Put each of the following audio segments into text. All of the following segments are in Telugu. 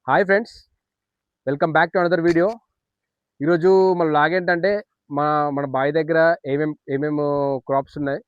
Hi friends, welcome back to another video. ఈరోజు మన లాగేంటంటే మా మన బావి దగ్గర ఏమేమి క్రాప్స్ ఉన్నాయి,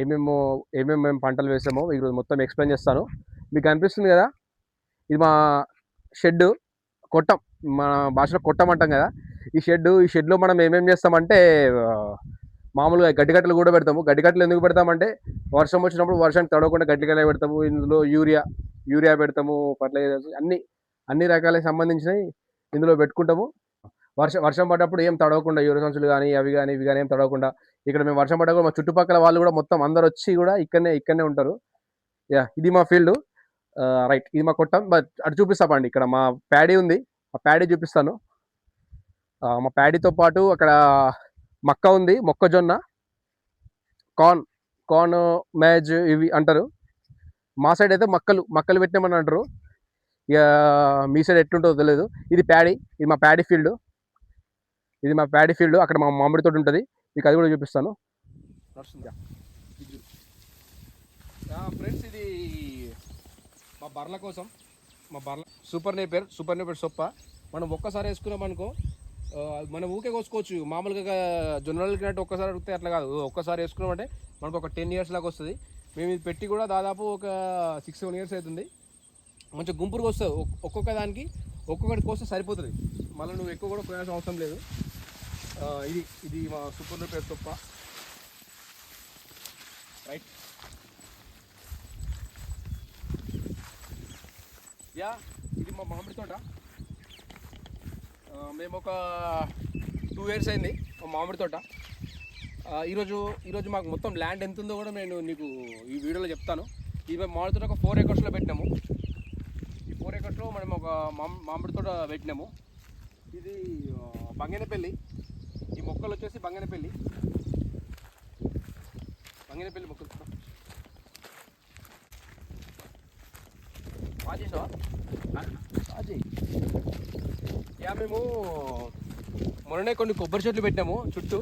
ఏమేమో ఏమేమి మేము పంటలు వేసామో ఈరోజు మొత్తం ఎక్స్ప్లెయిన్ చేస్తాను. మీకు అనిపిస్తుంది కదా, ఇది మా షెడ్, కొట్టం, మన భాషలో కొట్టం అంటాం కదా. ఈ షెడ్లో మనం ఏమేమి చేస్తామంటే ఆ, మామూలుగా గడ్డికట్టలు కూడా పెడతాము. గడ్డికట్టలు ఎందుకు పెడతామంటే వర్షం వచ్చినప్పుడు వర్షానికి తడవకుండా గడ్డికట్టలు పెడతాము. ఇందులో యూరియా పెడతాము, ఫర్టిలైజర్స్ అన్ని రకాలకు సంబంధించినవి ఇందులో పెట్టుకుంటాము. వర్షం పడ్డప్పుడు ఏం తడవకుండా యూరియా సంచులు కానీ అవి కానీ ఇవి కానీ ఏం తడవకుండా ఇక్కడ మేము వర్షం పడ్డా కూడా మా చుట్టుపక్కల వాళ్ళు కూడా మొత్తం అందరు వచ్చి కూడా ఇక్కడనే ఉంటారు. ఇది మా ఫీల్డ్. రైట్, ఇది మా కొట్టం. బట్ అటు చూపిస్తామండి, ఇక్కడ మా ప్యాడీ ఉంది, ఆ ప్యాడీ చూపిస్తాను. మా ప్యాడీతో పాటు అక్కడ మక్క ఉంది, మొక్కజొన్న, కార్న్ కార్న్ మ్యాజ్ ఇవి అంటారు. మా సైడ్ అయితే మక్కలు పెట్టినామని అంటారు. ఇక మీ సైడ్ ఎట్లుంటుందో తెలియదు. ఇది మా ప్యాడీ ఫీల్డ్. అక్కడ మా మామిడి తోట ఉంటుంది, మీకు అది కూడా చూపిస్తాను. ఫ్రెండ్స్, ఇది మా బర్ల కోసం, సూపర్ నేపర్ సొప్ప మనం ఒక్కసారి వేసుకున్నాం అనుకో, మనం ఊకే కోసుకోవచ్చు. మామూలుగా జొన్నలకి నట్టు ఒక్కసారి అడిగితే అట్లా కాదు. ఒక్కసారి వేసుకున్నామంటే మనకు ఒక 10 years లాగా వస్తుంది. మేము ఇది పెట్టి కూడా దాదాపు ఒక 6-7 years అవుతుంది. మంచిగా గుంపురుగా వస్తుంది. ఒక్కొక్క దానికి ఒక్కొక్కటి కోస్తే సరిపోతుంది. మళ్ళీ నువ్వు ఎక్కువ కూడా కొనాల్సిన అవసరం లేదు. ఇది మా సూపర్ నేపర్ సొప్ప. రైట్, ఇది మా మామిడి తోట. మేము ఒక 2 years అయింది మా మామిడి తోట. ఈరోజు మాకు మొత్తం ల్యాండ్ ఎంత ఉందో కూడా నేను నీకు ఈ వీడియోలో చెప్తాను. ఇది మేము మామిడి తోట ఒక 4 acresలో పెట్టినాము. ఈ 4 acresలో మనం ఒక మామిడి తోట పెట్టినాము. ఇది బంగనపల్లి. ఈ మొక్కలు వచ్చేసి బంగనపల్లి మొక్కలు. మేము మొన్ననే కొన్ని కొబ్బరి చెట్లు పెట్టినాము చుట్టూ.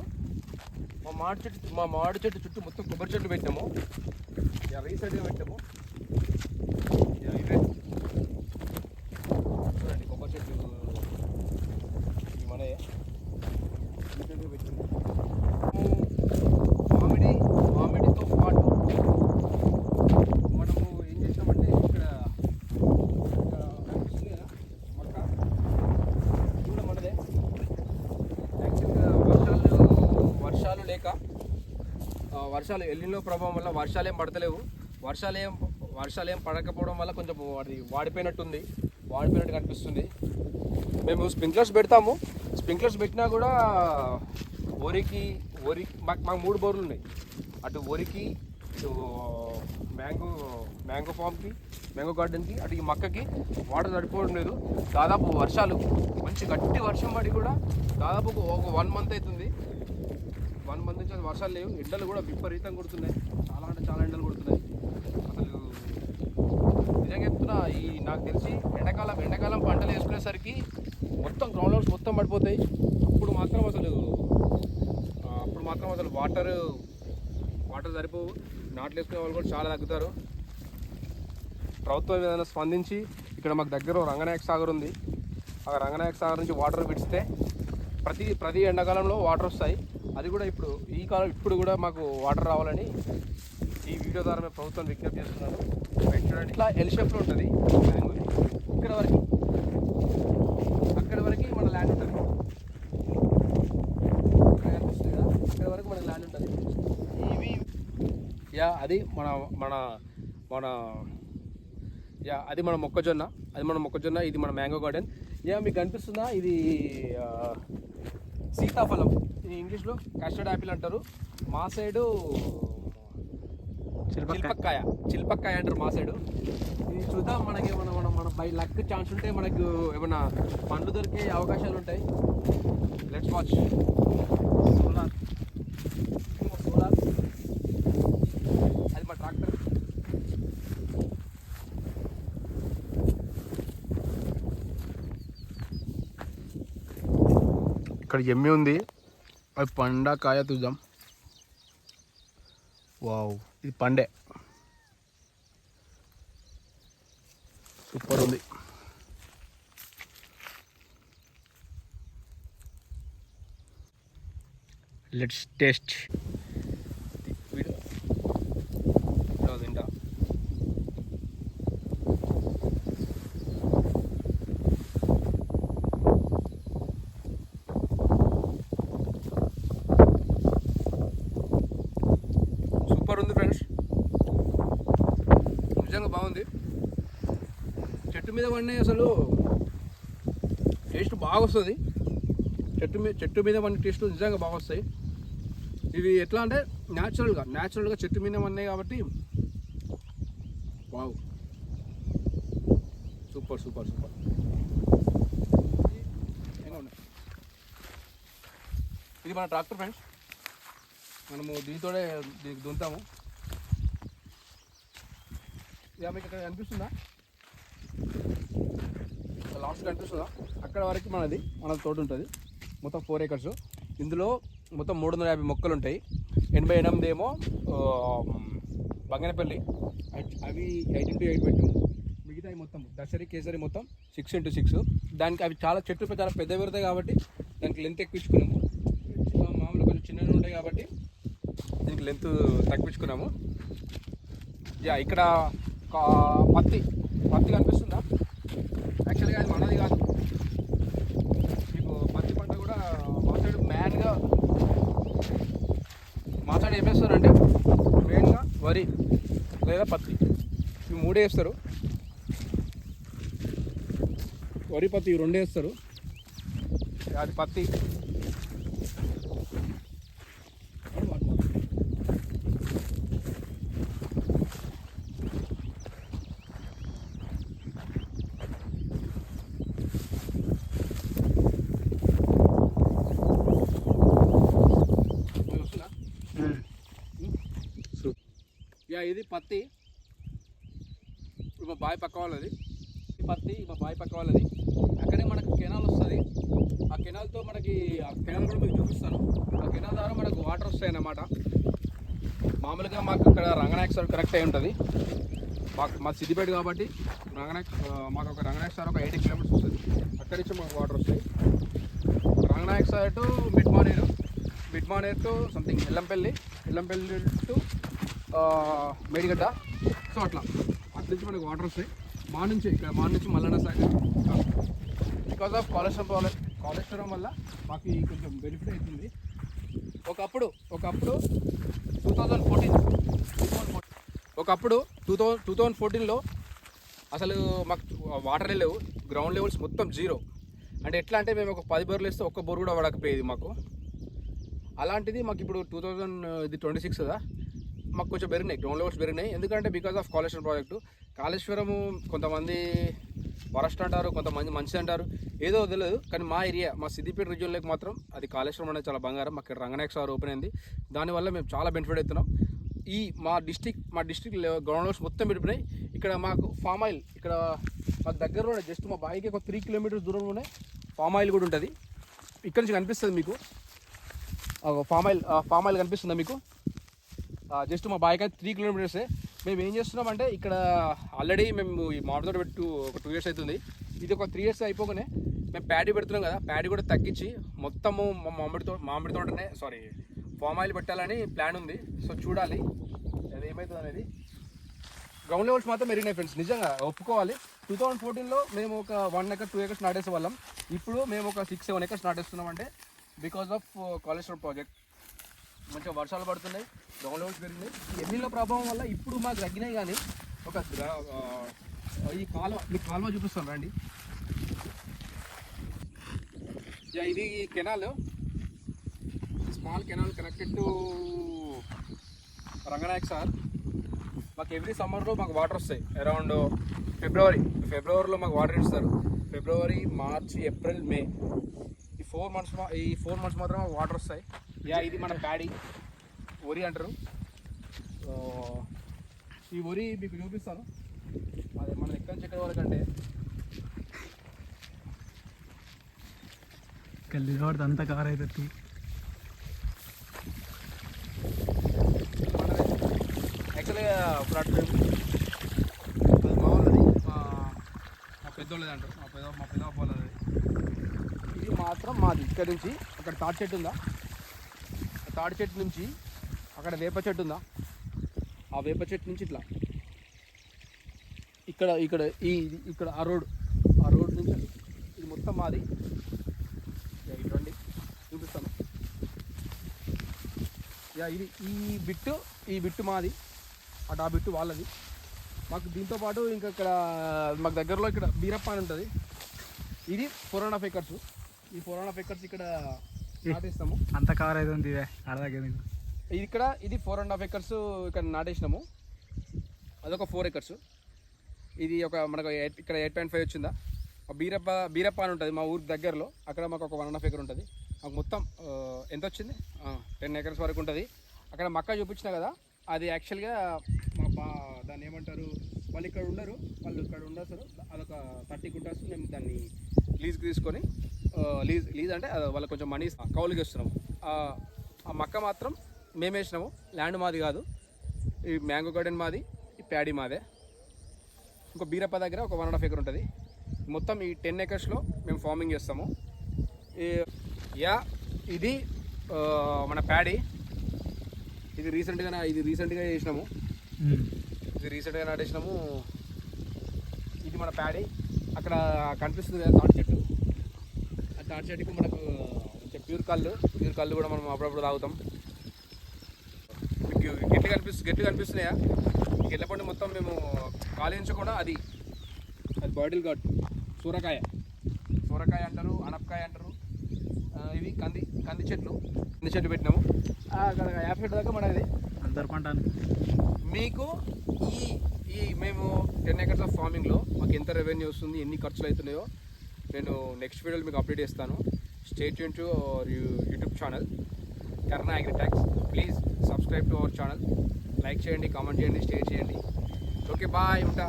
మా మామిడి చెట్టు చుట్టూ మొత్తం కొబ్బరి చెట్లు పెట్టినాము. రీసెంట్గా పెట్టాము. ఇవే చూడండి, కొబ్బరి చెట్లు మనయే రీసెంట్గా పెట్టాము. మామిడితో పాటు మనము ఏం చేసినామంటే ఇక్కడ కనిపిస్తుంది కదా మొక్క, ఇది కూడా మనదే. యాక్చువల్గా వర్షాలు లేక వర్షాలు ఎల్లినో ప్రభావం వల్ల వర్షాలు ఏం పడతలేవు. వర్షాలు ఏం పడకపోవడం వల్ల కొంచెం అది వాడిపోయినట్టు కనిపిస్తుంది. మేము స్ప్రింక్లర్స్ పెడతాము. స్ప్రింక్లర్స్ పెట్టినా కూడా వరికి మాకు 3 బోర్లు ఉన్నాయి. అటు వరికి, ఇటు మ్యాంగో ఫామ్కి, మ్యాంగో గార్డెన్కి, అటు ఈ మక్కకి వాటర్ సరిపోవడం లేదు. దాదాపు వర్షాలు, మంచి గట్టి వర్షం పడి కూడా దాదాపు ఒక 1 month అవుతుంది. 1 month నుంచి వర్షాలు లేవు. ఎండలు కూడా విపరీతంగా కొడుతున్నాయి. చాలా అంటే చాలా ఎండలు కొడుతున్నాయి. అసలు నిజంగా చెప్తున్నా, నాకు తెలిసి ఎండాకాలం పంటలు వేసుకునేసరికి మొత్తం గ్రౌండ్ మొత్తం పడిపోతాయి. అప్పుడు మాత్రం అసలు వాటర్ సరిపోవు. నాట్లు వేసుకునే వాళ్ళు కూడా చాలా తగ్గుతారు. ప్రభుత్వం ఏదైనా స్పందించి, ఇక్కడ మాకు దగ్గర రంగనాయక సాగర్ ఉంది, ఆ రంగనాయక సాగర్ నుంచి వాటర్ విడిస్తే ప్రతి ఎండాకాలంలో వాటర్ వస్తాయి. అది కూడా ఇప్పుడు కూడా మాకు వాటర్ రావాలని ఈ వీడియో ద్వారా మేము ప్రభుత్వం విజ్ఞప్తి చేస్తున్నాను. చూడండి, ఇట్లా ఎల్ షేప్లో ఉంటుంది. అక్కడ వరకు మన ల్యాండ్ ఉంటుంది. ఇక్కడ వరకు మన ల్యాండ్ ఉంటుంది. అది మన మొక్కజొన్న. ఇది మన మ్యాంగో గార్డెన్. మీకు కనిపిస్తుందా, ఇది సీతాఫలం. ఇది ఇంగ్లీష్లో కస్టర్డ్ యాపిల్ అంటారు. మా సైడు చిల్పక్కాయ అంటారు మా సైడు. ఇది చూద్దాం, మనకి మన బై లక్ ఛాన్స్ ఉంటే మనకు ఏమైనా పండ్లు దొరికే అవకాశాలు ఉంటాయి. Let's watch. సోలార్, అది మా ట్రాక్టర్. ఇక్కడ ఎమ్మి ఉంది, అది పండా కాయ చూద్దాం. వావ్, ఇది పండే, సూపర్ ఉంది. Let's taste. తింటా. సూపర్ ఉంది ఫ్రెండ్స్, నిజంగా బాగుంది. చెట్టు మీద పండినవి అసలు టేస్ట్ బాగా వస్తుంది. చెట్టు మీద పండిన టేస్ట్ నిజంగా బాగా వస్తాయి. ఇవి ఎట్లా అంటే న్యాచురల్గా చెట్టు మీద ఉన్నాయి కాబట్టి వావ్, సూపర్ సూపర్ సూపర్. ఇది మన ట్రాక్టర్ ఫ్రెండ్స్, మనము దీనికి దున్నుతాము. ఇక మీకు అక్కడ కనిపిస్తుందా, లాస్ట్ కనిపిస్తుందా, అక్కడ వరకు మన తోట ఉంటుంది. మొత్తం 4 acres. ఇందులో మొత్తం 350 మొక్కలు ఉంటాయి. 88 ఏమో బంగనపల్లి, అవి 8 into 8 పెట్టాము. మిగతాయి మొత్తం దసరి కేసరి మొత్తం 6 into 6. దానికి అవి చెట్లు చాలా పెద్ద పెడతాయి కాబట్టి దానికి లెంత్ ఎక్కువచ్చుకున్నాము. మామూలు కొంచెం చిన్నగా ఉంటాయి కాబట్టి దీనికి లెంత్ తగ్గించుకున్నాము. ఇక్కడ పత్తి కనిపిస్తుందా, యాక్చువల్గా అది మనది కాదు. మీకు పత్తి పంట కూడా మా సైడ్ మెయిన్గా ఏం వేస్తారంటే మెయిన్గా వరి లేదా పత్తి, ఇవి 3 వేస్తారు. వరి పత్తి ఇవి 2 వేస్తారు. అది పత్తి. ఇది పత్తి, ఇప్పుడు మా బావి పక్క వాళ్ళది. ఈ పత్తి మా బావి పక్క వాళ్ళది. అక్కడే మనకు కెనాల్ వస్తుంది. ఆ కెనాల్తో మనకి ఆ కెనాల్ కూడా మీకు చూపిస్తాను. ఆ కెనాల్ ద్వారా మనకు వాటర్ వస్తాయి అన్నమాట. మామూలుగా మాకు ఇక్కడ రంగనాయక సార్ కరెక్ట్ అయి ఉంటుంది. మా సిద్దిపేట కాబట్టి మాకు ఒక రంగనాయక సార్ ఒక 80 kilometers వస్తుంది. అక్కడి నుంచి మాకు వాటర్ వస్తాయి. Ranganayaka sir to mid Maneru to something Yellampalli to Medigadda. So అట్లా నుంచి మనకు వాటర్ వస్తాయి. మా నుంచి మల్లన్న సాగర్. బికాస్ ఆఫ్ కాళేశ్వరం వల్ల మాకు కొంచెం బెనిఫిట్ అవుతుంది. ఒకప్పుడు 2014లో అసలు మాకు వాటర్ లేవు. గ్రౌండ్ లెవెల్స్ మొత్తం 0. అంటే ఎట్లా అంటే మేము ఒక 10 బోర్లు వేస్తే ఒక్క బోర్ కూడా పడకపోయేది మాకు. అలాంటిది మాకు ఇప్పుడు 2026 కదా, మాకు కొంచెం పెరిగినాయి, గ్రౌండ్ లెవెల్స్ పెరిగినాయి. ఎందుకంటే because of Kaleshwaram project. Kaleshwaram కొంతమంది వరస్ట్ అంటారు, కొంతమంది మంచిది అంటారు, ఏదో తెలియదు. కానీ మా సిద్దిపేట రీజియన్లోకి మాత్రం అది కాళేశ్వరం అనేది చాలా బంగారం. మాకు ఇక్కడ రంగనాయక సార్ ఓపెన్ అయింది. దానివల్ల మేము చాలా బెనిఫిట్ అవుతున్నాం. మా డిస్టిక్ గ్రౌండ్ లెవెల్స్ మొత్తం పెరిగినాయి. ఇక్కడ మాకు ఫామ్ ఆయిల్, ఇక్కడ మాకు దగ్గరలోనే జస్ట్ మా బాయికి ఒక 3 kilometers దూరంలోనే ఫామ్ ఆయిల్ కూడా ఉంటుంది. ఇక్కడ నుంచి కనిపిస్తుంది మీకు ఫామ్ ఆయిల్ కనిపిస్తుందా మీకు? జస్ట్ మా బాయికి 3 kilometers. మేము ఏం చేస్తున్నామంటే ఇక్కడ ఆల్రెడీ మేము ఈ మామిడి తోట పెట్టి ఒక 2 years అవుతుంది. ఇది ఒక 3 years అయిపోగానే మేము ప్యాడీ పెడుతున్నాం కదా, ప్యాడీ కూడా తగ్గించి మొత్తము మామిడి తోటనే ఫామ్ ఆయిల్ పెట్టాలని ప్లాన్ ఉంది. సో చూడాలి అది ఏమవుతుంది అనేది. గ్రౌండ్ లెవెల్స్ మాత్రం పెరిగినాయి ఫ్రెండ్స్, నిజంగా ఒప్పుకోవాలి. 2014లో మేము ఒక 1 acre 2 acres నాటేసే వాళ్ళం. ఇప్పుడు మేము ఒక 6-7 acres నాటేస్తున్నామంటే బికాస్ ఆఫ్ కాళేశ్వరం ప్రాజెక్ట్. మంచిగా వర్షాలు పడుతున్నాయి, గ్రౌండ్ లెవెల్స్ పెరిగినాయి. ఈ ఎన్నిల ప్రభావం వల్ల ఇప్పుడు మాకు తగ్గినాయి. కానీ ఈ కాలువ చూపిస్తాను రండి. ఇది canal, small canal connected to Ranganayak sir. మాకు ఎవ్రీ సమ్మర్లో మాకు వాటర్ వస్తాయి. అరౌండ్ ఫిబ్రవరిలో మాకు వాటర్ ఇస్తారు. ఫిబ్రవరి, మార్చ్, ఏప్రిల్, మే ఈ 4 months మాత్రం మాకు వాటర్ వస్తాయి. ఇది మన ప్యాడీ, వరి అంటారు. ఈ వరి మీకు చూపిస్తాను. అది మనం ఎక్కడి నుంచి ఎక్కడి వరకు అంటే అంతా కార్ అవుతుంది. యాక్చువల్గా ఇప్పుడు అది బాగున్నది, మా పెద్దోళ్ళది అంటారు, మా పెద్ద వాళ్ళది. ఇది మాత్రం మాది. ఇక్కడి నుంచి అక్కడ తాటి చెట్టు ఉందా, ఆ తాడి చెట్టు నుంచి అక్కడ వేప చెట్టు ఉందా, ఆ వేప చెట్టు నుంచి ఇట్లా ఇక్కడ ఇక్కడ ఇక్కడ ఆ రోడ్ నుంచి ఇది మొత్తం మాది. ఇటువంటి చూపిస్తాను. ఇది ఈ బిట్టు మాది, అటు ఆ బిట్టు వాళ్ళది. మాకు దీంతో పాటు ఇంకా ఇక్కడ మాకు దగ్గరలో ఇక్కడ బీరప్ప అని ఉంటుంది. ఇది 4.5 acres. ఈ 4.5 acres ఇక్కడ నాటేస్తాము. అంత కవర్ అవుతుంది ఇది 4.5 acres ఇక్కడ నాటేసినాము. అదొక 4 acres. ఇది ఒక మనకు ఇక్కడ 8.5 వచ్చిందా. బీరప్ప అని ఉంటుంది మా ఊరికి దగ్గరలో. అక్కడ మాకు ఒక 1.5 acre ఉంటుంది. మాకు మొత్తం ఎంత వచ్చింది 10 acres వరకు ఉంటుంది. అక్కడ మక్క చూపించిన కదా, అది యాక్చువల్గా దాన్ని ఏమంటారు, వాళ్ళు ఇక్కడ ఉండరు, వాళ్ళు ఇక్కడ ఉండరు. అదొక 30 గుంటాస్ మేము దాన్ని లీజ్కి తీసుకొని లీజ్ అంటే వాళ్ళకి కొంచెం మనీ కౌలుకి ఇస్తున్నాము. ఆ మక్క మాత్రం మేము వేసినాము, ల్యాండ్ మాది కాదు. ఈ మ్యాంగో గార్డెన్ మాది, ఈ ప్యాడీ మాదే. ఇంకో బీరప్ప దగ్గర ఒక 1.5 acre ఉంటుంది. మొత్తం ఈ 10 acresలో మేము ఫార్మింగ్ చేస్తాము. ఇది మన ప్యాడీ. ఇది రీసెంట్గా చేసినాము. రీసెంట్గా నాటేసినాము. ఇది మన ప్యాడీ. అక్కడ కనిపిస్తుంది కదా తాటి చెట్టు, ఆ తాటి చెట్టుకు మనకు ప్యూర్ కళ్ళు కూడా మనం అప్పుడప్పుడు తాగుతాం. గెట్లు కనిపిస్తున్నాయా? గెట్ల పండు మొత్తం మేము కాలించకుండా అది బాటిల్ గార్డ్. సూరకాయ అంటారు, అనపకాయ అంటారు. ఇవి కంది చెట్లు పెట్టినాము. అక్కడ 50 చెట్టు దాకా మనది అందరు పంట. మీకు ఈ మేము 10 acres ఆఫ్ ఫార్మింగ్లో మాకు ఎంత రెవెన్యూ వస్తుంది, ఎన్ని ఖర్చులు అవుతున్నాయో నేను నెక్స్ట్ వీడియోలో మీకు అప్డేట్ చేస్తాను. Stay tune to our YouTube channel Karna Agritechs. Please subscribe to our channel. Like చేయండి, కామెంట్ చేయండి, షేర్ చేయండి. ఓకే, బాయ్, ఉంటా.